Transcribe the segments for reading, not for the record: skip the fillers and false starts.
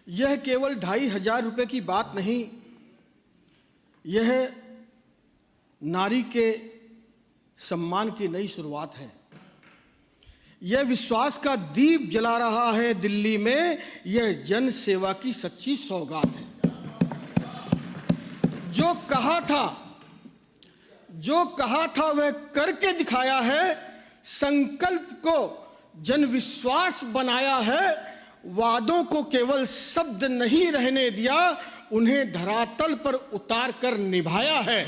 यह केवल 2500 रुपये की बात नहीं, यह नारी के सम्मान की नई शुरुआत है। यह विश्वास का दीप जला रहा है दिल्ली में, यह जन सेवा की सच्ची सौगात है। जो कहा था वह करके दिखाया है, संकल्प को जन विश्वास बनाया है, वादों को केवल शब्द नहीं रहने दिया, उन्हें धरातल पर उतार कर निभाया है।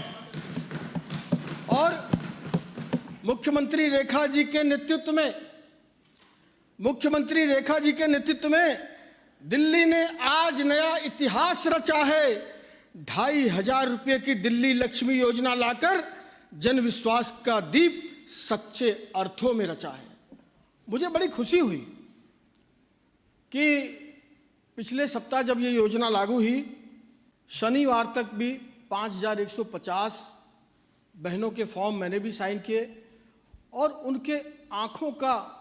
और मुख्यमंत्री रेखा जी के नेतृत्व में दिल्ली ने आज नया इतिहास रचा है। 2500 रुपये की दिल्ली लक्ष्मी योजना लाकर जन विश्वास का दीप सच्चे अर्थों में रचा है। मुझे बड़ी खुशी हुई कि पिछले सप्ताह जब ये योजना लागू हुई, शनिवार तक भी 5150 बहनों के फॉर्म मैंने भी साइन किए और उनके आंखों का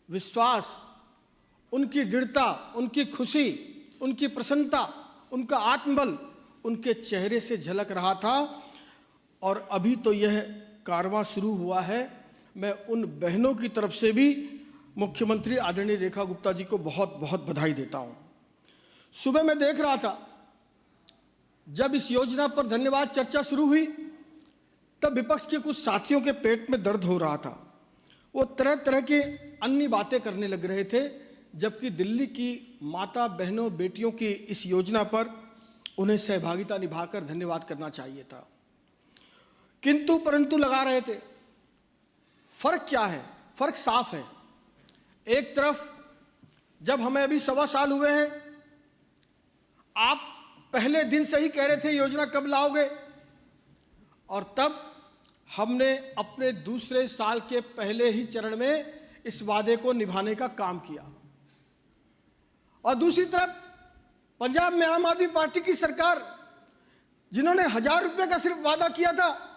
विश्वास, उनकी दृढ़ता, उनकी खुशी, उनकी प्रसन्नता, उनका आत्मबल उनके चेहरे से झलक रहा था। और अभी तो यह कारवां शुरू हुआ है। मैं उन बहनों की तरफ से भी मुख्यमंत्री आदरणीय रेखा गुप्ता जी को बहुत बहुत बधाई देता हूं। सुबह मैं देख रहा था, जब इस योजना पर धन्यवाद चर्चा शुरू हुई तब विपक्ष के कुछ साथियों के पेट में दर्द हो रहा था। वो तरह तरह के अन्य बातें करने लग रहे थे, जबकि दिल्ली की माता बहनों बेटियों की इस योजना पर उन्हें सहभागिता निभाकर धन्यवाद करना चाहिए था। किंतु परंतु लगा रहे थे। फर्क क्या है? फर्क साफ है। एक तरफ जब हमें अभी 1.25 साल हुए हैं, आप पहले दिन से ही कह रहे थे योजना कब लाओगे, और तब हमने अपने दूसरे साल के पहले ही चरण में इस वादे को निभाने का काम किया। और दूसरी तरफ पंजाब में आम आदमी पार्टी की सरकार, जिन्होंने 1000 रुपये का सिर्फ वादा किया था,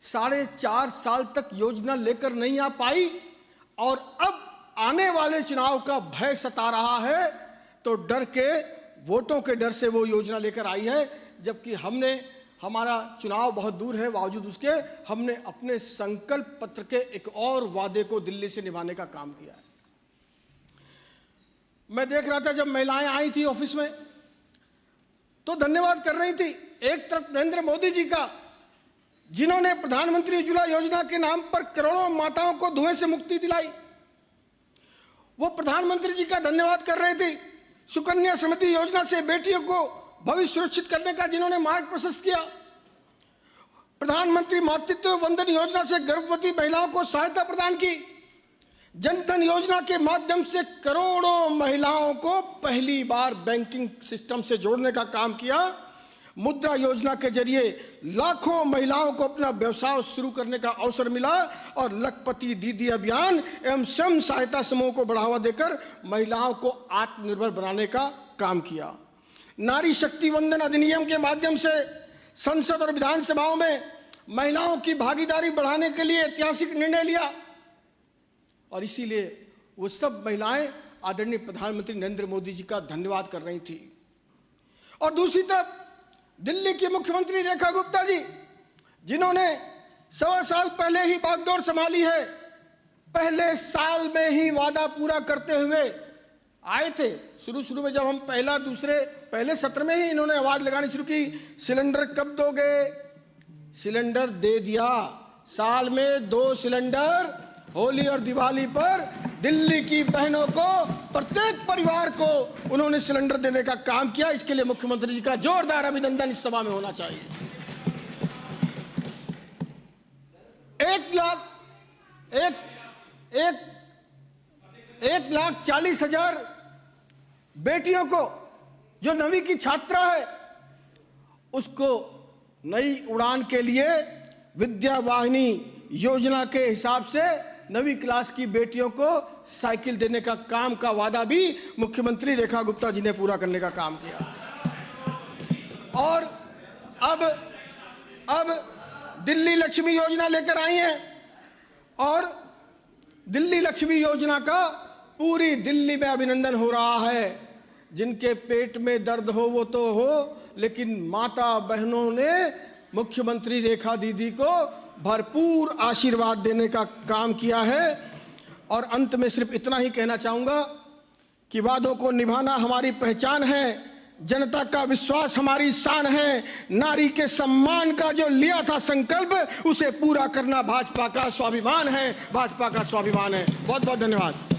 4.5 साल तक योजना लेकर नहीं आ पाई और अब आने वाले चुनाव का भय सता रहा है, तो डर के, वोटों के डर से वो योजना लेकर आई है। जबकि हमारा चुनाव बहुत दूर है, बावजूद उसके हमने अपने संकल्प पत्र के एक और वादे को दिल्ली से निभाने का काम किया है। मैं देख रहा था जब महिलाएं आई थी ऑफिस में तो धन्यवाद कर रही थी। एक तरफ नरेंद्र मोदी जी का, जिन्होंने प्रधानमंत्री उज्ज्वला योजना के नाम पर करोड़ों माताओं को धुएं से मुक्ति दिलाई, वो प्रधानमंत्री जी का धन्यवाद कर रहे थे। सुकन्या समृद्धि योजना से बेटियों को भविष्य सुरक्षित करने का जिन्होंने मार्ग प्रशस्त किया, प्रधानमंत्री मातृत्व वंदन योजना से गर्भवती महिलाओं को सहायता प्रदान की, जनधन योजना के माध्यम से करोड़ों महिलाओं को पहली बार बैंकिंग सिस्टम से जोड़ने का काम किया, मुद्रा योजना के जरिए लाखों महिलाओं को अपना व्यवसाय शुरू करने का अवसर मिला, और लखपति दीदी अभियान एवं स्वयं सहायता समूह को बढ़ावा देकर महिलाओं को आत्मनिर्भर बनाने का काम किया। नारी शक्ति वंदन अधिनियम के माध्यम से संसद और विधानसभाओं में महिलाओं की भागीदारी बढ़ाने के लिए ऐतिहासिक निर्णय लिया, और इसीलिए वो सब महिलाएं आदरणीय प्रधानमंत्री नरेंद्र मोदी जी का धन्यवाद कर रही थी। और दूसरी तरफ दिल्ली की मुख्यमंत्री रेखा गुप्ता जी, जिन्होंने 1.25 साल पहले ही बागडोर संभाली है, पहले साल में ही वादा पूरा करते हुए आए थे। शुरू में जब हम पहले सत्र में ही इन्होंने आवाज लगानी शुरू की, सिलेंडर कब दोगे? सिलेंडर दे दिया। साल में 2 सिलेंडर होली और दिवाली पर दिल्ली की बहनों को, प्रत्येक परिवार को उन्होंने सिलेंडर देने का काम किया। इसके लिए मुख्यमंत्री जी का जोरदार अभिनंदन इस सभा में होना चाहिए। 1,40,000 बेटियों को, जो 9वीं की छात्रा है, उसको नई उड़ान के लिए विद्या वाहिनी योजना के हिसाब से 9वीं क्लास की बेटियों को साइकिल देने का काम का वादा भी मुख्यमंत्री रेखा गुप्ता जी ने पूरा करने का काम किया। और अब दिल्ली लक्ष्मी योजना लेकर आई हैं, और दिल्ली लक्ष्मी योजना का पूरी दिल्ली में अभिनंदन हो रहा है। जिनके पेट में दर्द हो वो तो हो, लेकिन माता बहनों ने मुख्यमंत्री रेखा दीदी को भरपूर आशीर्वाद देने का काम किया है। और अंत में सिर्फ इतना ही कहना चाहूँगा कि वादों को निभाना हमारी पहचान है, जनता का विश्वास हमारी शान है। नारी के सम्मान का जो लिया था संकल्प, उसे पूरा करना भाजपा का स्वाभिमान है, भाजपा का स्वाभिमान है। बहुत बहुत धन्यवाद।